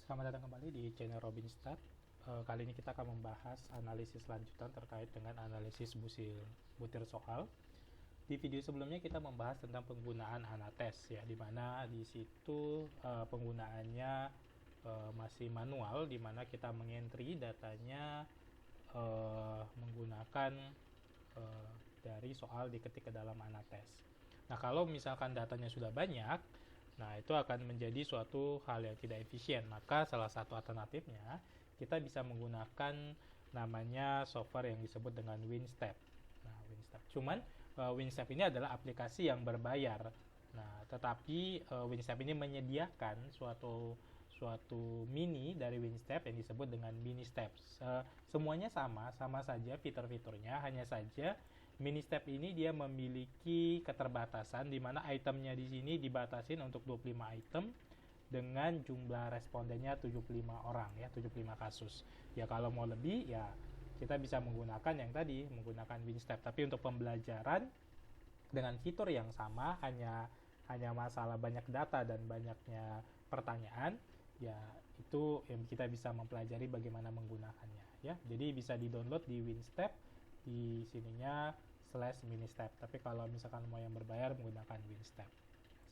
Selamat datang kembali di channel Robinstar. Kali ini kita akan membahas analisis lanjutan terkait dengan analisis butir soal. Di video sebelumnya kita membahas tentang penggunaan Anates ya, di mana di situ penggunaannya masih manual, di mana kita mengentry datanya menggunakan dari soal diketik ke dalam Anates. Nah, kalau misalkan datanya sudah banyak, nah itu akan menjadi suatu hal yang tidak efisien. Maka salah satu alternatifnya kita bisa menggunakan namanya software yang disebut dengan WinStep. Nah, WinStep. Cuman WinStep ini adalah aplikasi yang berbayar. Nah, tetapi WinStep ini menyediakan suatu mini dari WinStep yang disebut dengan mini steps. Semuanya sama saja fitur-fiturnya, hanya saja mini step ini dia memiliki keterbatasan di mana itemnya di sini dibatasin untuk 25 item dengan jumlah respondennya 75 orang ya, 75 kasus. Ya kalau mau lebih ya kita bisa menggunakan yang tadi, menggunakan WinStep. Tapi untuk pembelajaran dengan fitur yang sama, hanya masalah banyak data dan banyaknya pertanyaan, ya itu yang kita bisa mempelajari bagaimana menggunakannya ya. Jadi bisa di-download di WinStep, di sininya /ministep. Tapi kalau misalkan mau yang berbayar menggunakan WinStep.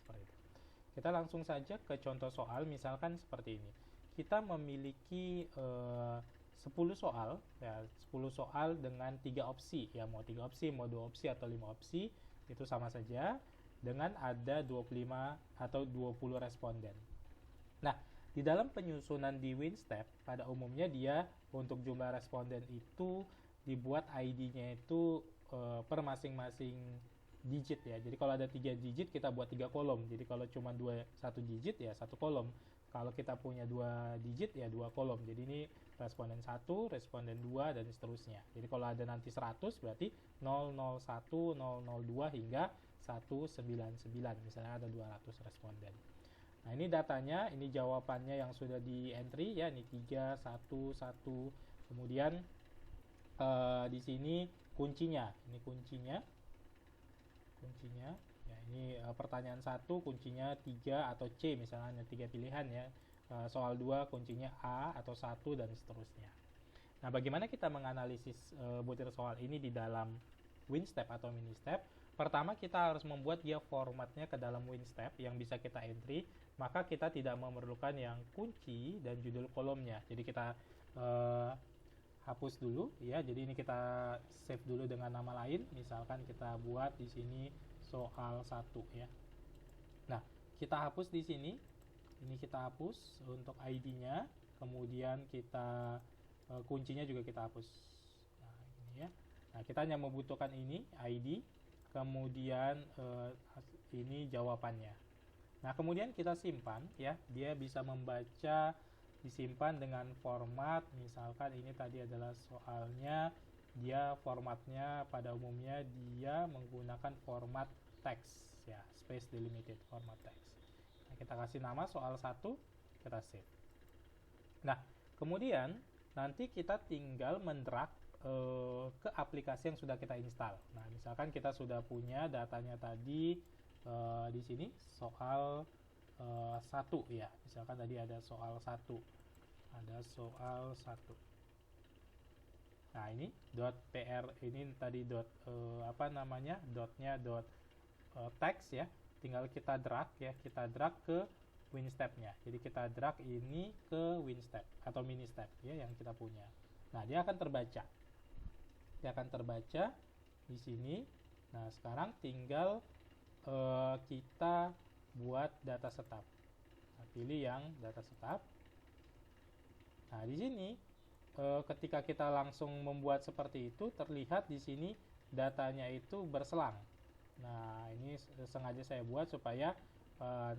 Seperti itu. Kita langsung saja ke contoh soal, misalkan seperti ini. Kita memiliki 10 soal ya, 10 soal dengan 3 opsi ya, mau 3 opsi, mau 2 opsi atau 5 opsi, itu sama saja dengan ada 25 atau 20 responden. Nah, di dalam penyusunan di WinStep pada umumnya dia untuk jumlah responden itu dibuat ID-nya itu per masing-masing digit ya. Jadi kalau ada 3 digit kita buat 3 kolom. Jadi kalau cuma 1 digit ya 1 kolom. Kalau kita punya 2 digit ya 2 kolom. Jadi ini responden 1, responden 2 dan seterusnya. Jadi kalau ada nanti 100 berarti 001, 002 hingga 199. Misalnya ada 200 responden. Nah, ini datanya, ini jawabannya yang sudah di entry ya, ini 3 1 1. Kemudian di sini kuncinya. Ini kuncinya. Ya, ini pertanyaan 1 kuncinya 3 atau C, misalnya hanya 3 pilihan ya. Soal 2 kuncinya A atau 1 dan seterusnya. Nah, bagaimana kita menganalisis butir soal ini di dalam WinStep atau MiniStep? Pertama, kita harus membuat dia formatnya ke dalam WinStep yang bisa kita entry, maka kita tidak memerlukan yang kunci dan judul kolomnya. Jadi kita hapus dulu ya. Jadi ini kita save dulu dengan nama lain. Misalkan kita buat di sini soal 1 ya. Nah, kita hapus di sini. Ini kita hapus untuk ID-nya. Kemudian kita kuncinya juga kita hapus. Nah, ini ya. Nah, kita hanya membutuhkan ini ID, kemudian ini jawabannya. Nah, kemudian kita simpan ya. Dia bisa membaca, disimpan dengan format, misalkan ini tadi adalah soalnya, dia formatnya pada umumnya dia menggunakan format teks ya, space delimited format teks. Nah, kita kasih nama soal 1, kita save. Nah, kemudian nanti kita tinggal mendrag ke aplikasi yang sudah kita install. Nah, misalkan kita sudah punya datanya tadi di sini soal 1 ya. Misalkan tadi ada soal 1. Nah, ini .pr ini tadi dotnya text ya. Tinggal kita drag ya, kita drag ke WinStep-nya. Jadi kita drag ini ke WinStep atau MiniStep ya yang kita punya. Nah, dia akan terbaca. Di sini. Nah, sekarang tinggal kita buat data setup. Nah, pilih yang data setup. Nah, di sini ketika kita langsung membuat seperti itu, terlihat di sini datanya itu berselang. Nah, ini sengaja saya buat supaya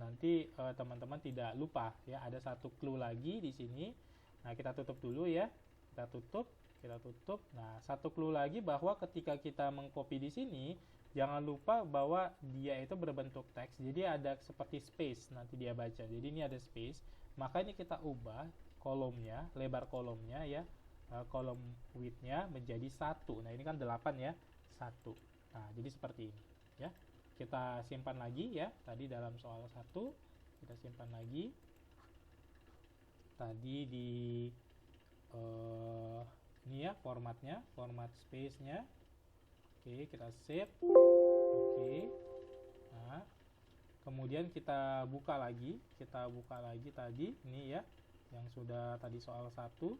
nanti teman-teman tidak lupa ya. Ada satu clue lagi di sini. Nah, kita tutup dulu ya. Kita tutup. Nah, satu clue lagi bahwa ketika kita mengcopy di sini, jangan lupa bahwa dia itu berbentuk teks. Jadi ada seperti space nanti dia baca. Jadi ini ada space. Maka ini kita ubah kolomnya, lebar kolomnya ya. Kolom width-nya menjadi 1. Nah, ini kan 8 ya. 1. Nah, jadi seperti ini ya. Kita simpan lagi ya. Tadi dalam soal 1 kita simpan lagi. tadi di ini ya formatnya, format space-nya. Oke, kita save. Oke. Nah, kemudian kita buka lagi tadi ini ya, yang sudah tadi soal 1.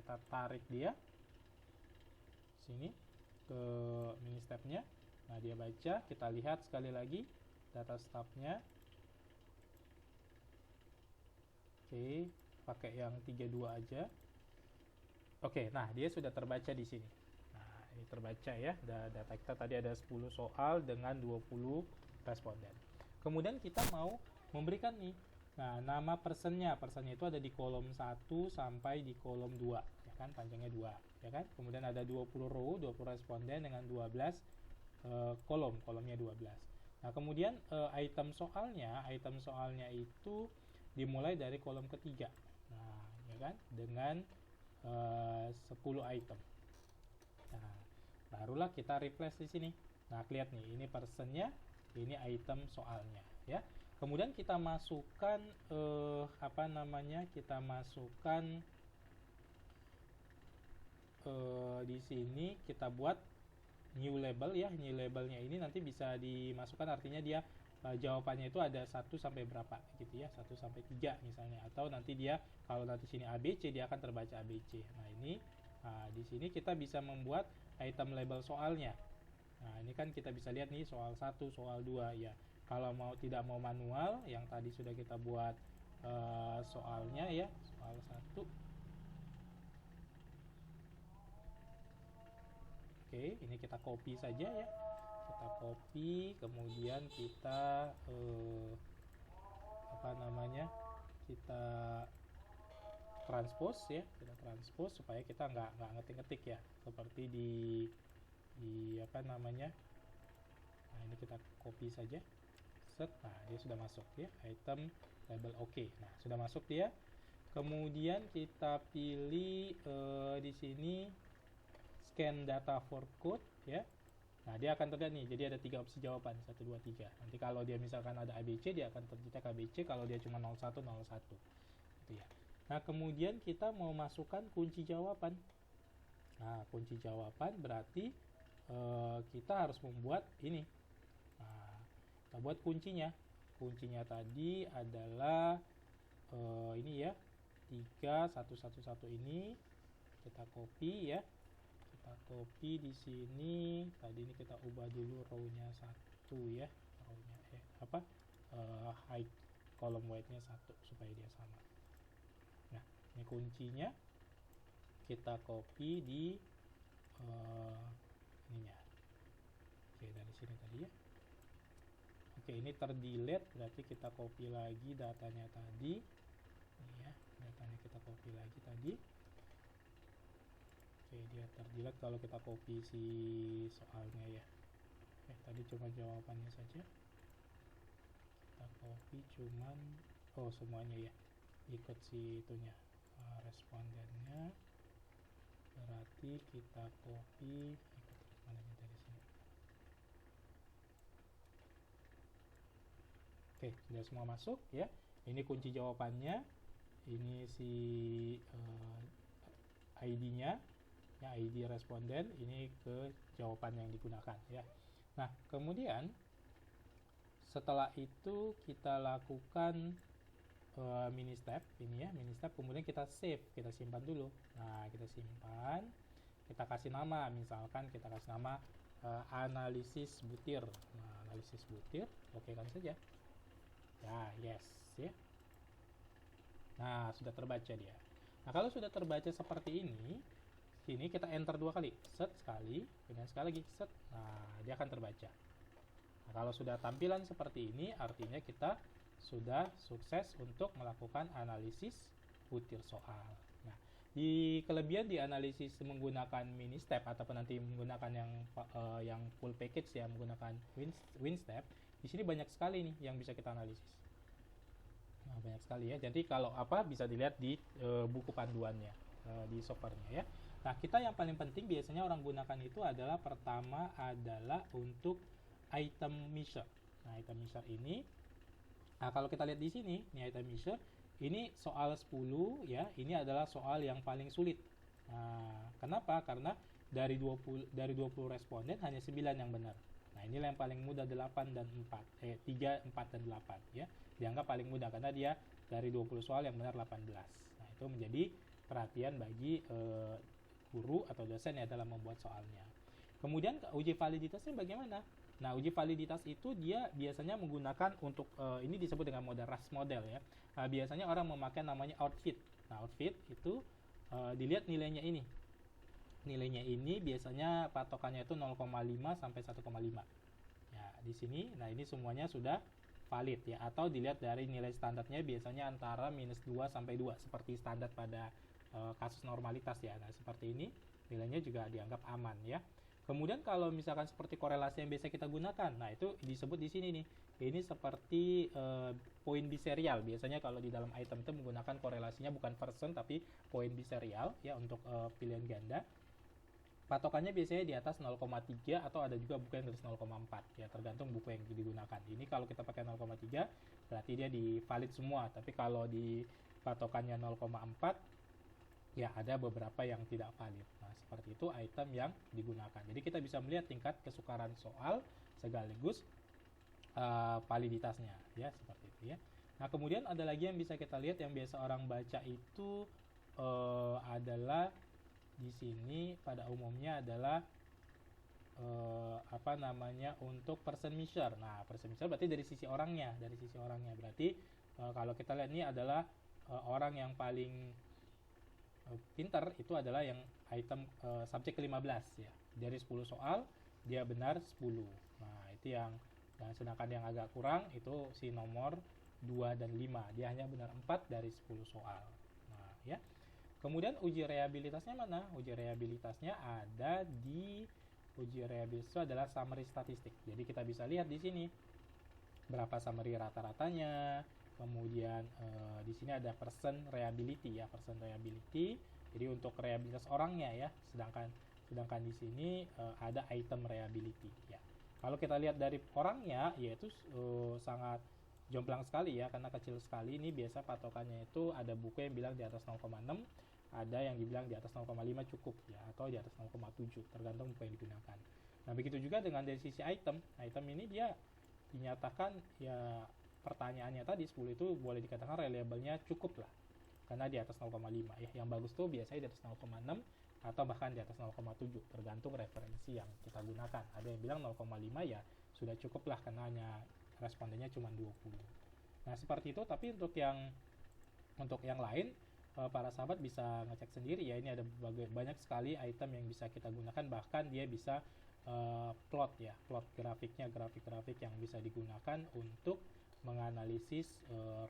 Kita tarik dia sini ke mini step-nya. Nah, dia baca, kita lihat sekali lagi data stub-nya. Oke, pakai yang 32 aja. Oke, nah dia sudah terbaca di sini. Nah, ini terbaca ya. Data kita tadi ada 10 soal dengan 20 responden. Kemudian kita mau memberikan nih, nah nama personnya itu ada di kolom 1 sampai di kolom 2, ya kan, panjangnya 2, ya kan. Kemudian ada 20 row, 20 responden dengan 12 kolomnya 12. Nah, kemudian item soalnya itu dimulai dari kolom ketiga. Nah, ya kan, dengan 10 item. Nah, barulah kita replace di sini. Nah, lihat nih, ini personnya, ini item soalnya, ya. Kemudian kita masukkan kita masukkan di sini kita buat new label ya. New labelnya ini nanti bisa dimasukkan, artinya dia jawabannya itu ada 1 sampai berapa gitu ya, 1 sampai 3 misalnya, atau nanti dia kalau nanti sini ABC dia akan terbaca ABC. Nah, ini di sini kita bisa membuat item label soalnya. Nah, ini kan kita bisa lihat nih soal 1, soal 2 ya. Kalau tidak mau manual, yang tadi sudah kita buat soalnya ya, soal 1. Oke, ini kita copy saja ya. Kita copy, kemudian kita kita transpose ya, supaya kita nggak ngetik-ngetik ya, seperti di nah ini kita copy saja, set. Nah, dia sudah masuk ya, item label oke. Nah, sudah masuk dia. Kemudian kita pilih di sini scan data for code ya. Nah, dia akan terlihat nih, jadi ada 3 opsi jawaban, 1, 2, 3. Nanti kalau dia misalkan ada ABC, dia akan tercetak ABC, kalau dia cuma 01, 01. Gitu ya. Nah, kemudian kita mau masukkan kunci jawaban. Nah, kunci jawaban berarti kita harus membuat ini. Nah, kita buat kuncinya. Kuncinya tadi adalah ini ya, 3111 ini. Kita copy ya. Kita copy di sini. Tadi ini kita ubah dulu row-nya 1 ya. Row-nya height column weight-nya 1 supaya dia sama. Nah, ini kuncinya. Kita copy di ininya. Oke, dari sini tadi ya. Oke, ini terdelete, berarti kita copy lagi datanya tadi. Ini ya, datanya kita copy lagi tadi. Oke, dia terdelete kalau kita copy si soalnya ya. Oke, tadi cuma jawabannya saja. Kita copy cuman semuanya ya. Ikut si itunya, respondennya. Berarti kita copy ikut respondennya dari sini. Oke, sudah semua masuk ya. Ini kunci jawabannya. Ini si ID-nya. Ya, ID responden, ini ke jawaban yang digunakan ya. Nah, kemudian setelah itu kita lakukan mini step ini ya, mini step, kemudian kita save, kita simpan dulu. Nah, kita simpan, kita kasih nama, misalkan kita kasih nama analisis butir. Nah, analisis butir, oke kan saja. Ya, yes ya. Nah, sudah terbaca dia. Nah, kalau sudah terbaca seperti ini, sini kita enter 2 kali, set sekali, kemudian sekali lagi, set. Nah, dia akan terbaca. Nah, kalau sudah tampilan seperti ini, artinya kita sudah sukses untuk melakukan analisis butir soal. Nah, di kelebihan di analisis menggunakan mini step ataupun nanti menggunakan yang full package ya, menggunakan WinStep, di sini banyak sekali nih yang bisa kita analisis. Nah, banyak sekali ya. Jadi kalau bisa dilihat di buku panduannya di softwarenya ya. Nah, kita yang paling penting biasanya orang gunakan itu adalah pertama adalah untuk item measure. Nah, item measure ini, nah kalau kita lihat di sini, ini item measure, ini soal 10 ya, ini adalah soal yang paling sulit. Nah, kenapa? Karena dari 20 responden hanya 9 yang benar. Nah, inilah yang paling mudah 8 dan 4. 3, 4 dan 8 ya. Dianggap paling mudah karena dia dari 20 soal yang benar 18. Nah, itu menjadi perhatian bagi guru atau dosen ya dalam membuat soalnya. Kemudian uji validitasnya bagaimana? Nah, uji validitas itu dia biasanya menggunakan untuk ini disebut dengan model RAS model ya. Nah, biasanya orang memakai namanya outfit. Nah, outfit itu dilihat nilainya ini. Nilainya ini biasanya patokannya itu 0,5 sampai 1,5. Ya, di sini, nah ini semuanya sudah valid ya, atau dilihat dari nilai standarnya biasanya antara -2 sampai 2 seperti standar pada kasus normalitas ya. Nah, seperti ini nilainya juga dianggap aman ya. Kemudian kalau misalkan seperti korelasi yang biasa kita gunakan, nah itu disebut di sini nih. Ini seperti poin biserial. Biasanya kalau di dalam item itu menggunakan korelasinya bukan person tapi poin biserial ya untuk pilihan ganda. Patokannya biasanya di atas 0,3 atau ada juga buku yang tulis 0,4 ya, tergantung buku yang digunakan. Ini kalau kita pakai 0,3 berarti dia di valid semua, tapi kalau di patokannya 0,4 ya ada beberapa yang tidak valid. Nah, seperti itu item yang digunakan. Jadi kita bisa melihat tingkat kesukaran soal sekaligus validitasnya ya, seperti itu ya. Nah, kemudian ada lagi yang bisa kita lihat yang biasa orang baca itu adalah di sini pada umumnya adalah untuk person measure. Nah, person measure berarti dari sisi orangnya, berarti kalau kita lihat ini adalah orang yang paling pintar itu adalah yang item subjek ke-15 ya. Dari 10 soal dia benar 10. Nah, itu yang, dan sedangkan yang agak kurang itu si nomor 2 dan 5. Dia hanya benar 4 dari 10 soal. Nah, ya. Kemudian uji rehabilitasnya mana? Uji rehabilitasnya ada di uji rehabilitas itu adalah summary statistik. Jadi kita bisa lihat di sini berapa summary rata-ratanya. Kemudian di sini ada person reliability ya, person reliability. Jadi untuk rehabilitas orangnya ya. Sedangkan di sini ada item reliability ya. Kalau kita lihat dari orangnya yaitu sangat jomplang sekali ya, karena kecil sekali. Ini biasa patokannya itu ada buku yang bilang di atas 0,6, ada yang dibilang di atas 0,5 cukup ya, atau di atas 0,7 tergantung buku yang digunakan. Nah, begitu juga dengan dari sisi item ini dia dinyatakan ya, pertanyaannya tadi 10 itu boleh dikatakan reliable-nya cukup lah, karena di atas 0,5 ya. Yang bagus tuh biasanya di atas 0,6 atau bahkan di atas 0,7 tergantung referensi yang kita gunakan. Ada yang bilang 0,5 ya sudah cukup lah karena hanya respondennya cuma 20. Nah, seperti itu. Tapi untuk yang lain para sahabat bisa ngecek sendiri ya. Ini ada banyak sekali item yang bisa kita gunakan, bahkan dia bisa plot grafiknya, grafik-grafik yang bisa digunakan untuk menganalisis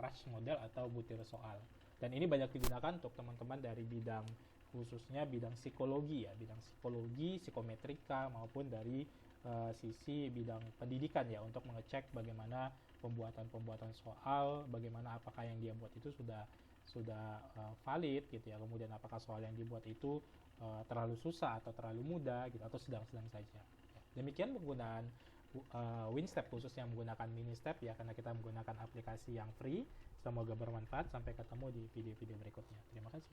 rush model atau butir soal. Dan ini banyak digunakan untuk teman-teman dari bidang, khususnya bidang psikologi ya, bidang psikologi, psikometrika, maupun dari sisi bidang pendidikan ya, untuk mengecek bagaimana pembuatan soal, bagaimana apakah yang dia buat itu sudah valid gitu ya, kemudian apakah soal yang dibuat itu terlalu susah atau terlalu mudah gitu, atau sedang-sedang saja. Demikian penggunaan WinStep, khususnya menggunakan MiniStep ya, karena kita menggunakan aplikasi yang free. Semoga bermanfaat. Sampai ketemu di video-video berikutnya. Terima kasih.